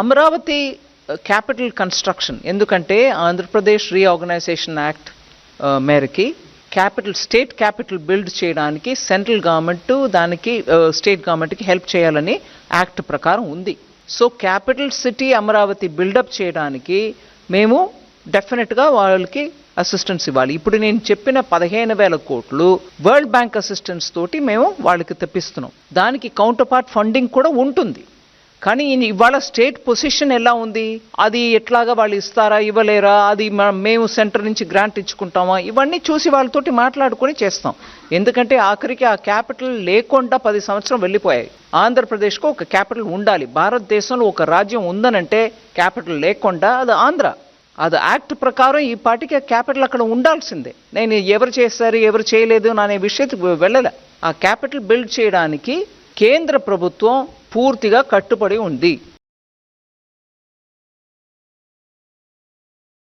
Amaravati capital construction, ఎందుకంటే Andhra Pradesh reorganisation act మేరకి state capital build చేయడానికి సెంట్రల్ గవర్నమెంట్ దానికి స్టేట్ గవర్నమెంట్కి హెల్ప్ చేయాలని యాక్ట్ ప్రకారం ఉంది. So capital city Amaravati build up చేయడానికి మేము డెఫినెట్గా వాళ్ళకి అసిస్టెన్స్ ఇవ్వాలి. ఇప్పుడు నేను చెప్పిన 15,000 కోట్లు వరల్డ్ బ్యాంక్ అసిస్టెన్స్ తోటి మేము వాళ్ళకి తెప్పిస్తున్నాం. దానికి కౌంటర్ పార్ట్ ఫండింగ్ కూడా ఉంటుంది. కానీ ఇవాళ స్టేట్ పొజిషన్ ఎలా ఉంది, అది ఎట్లాగా వాళ్ళు ఇస్తారా ఇవ్వలేరా, అది మేము సెంటర్ నుంచి గ్రాంట్ ఇచ్చుకుంటామా, ఇవన్నీ చూసి వాళ్ళతోటి మాట్లాడుకొని చేస్తాం. ఎందుకంటే ఆఖరికి ఆ క్యాపిటల్ లేకుండా 10 సంవత్సరం వెళ్ళిపోయాయి. ఆంధ్రప్రదేశ్కు ఒక క్యాపిటల్ ఉండాలి. భారతదేశంలో ఒక రాజ్యం ఉందనంటే క్యాపిటల్ లేకుండా అది ఆంధ్ర. అది యాక్ట్ ప్రకారం ఈ పార్టీకి క్యాపిటల్ అక్కడ ఉండాల్సిందే. నేను ఎవరు చేశారు ఎవరు చేయలేదు అనే విషయానికి వెళ్ళలే. ఆ క్యాపిటల్ బిల్డ్ చేయడానికి కేంద్ర ప్రభుత్వం పూర్తిగా కట్టుబడి ఉంది.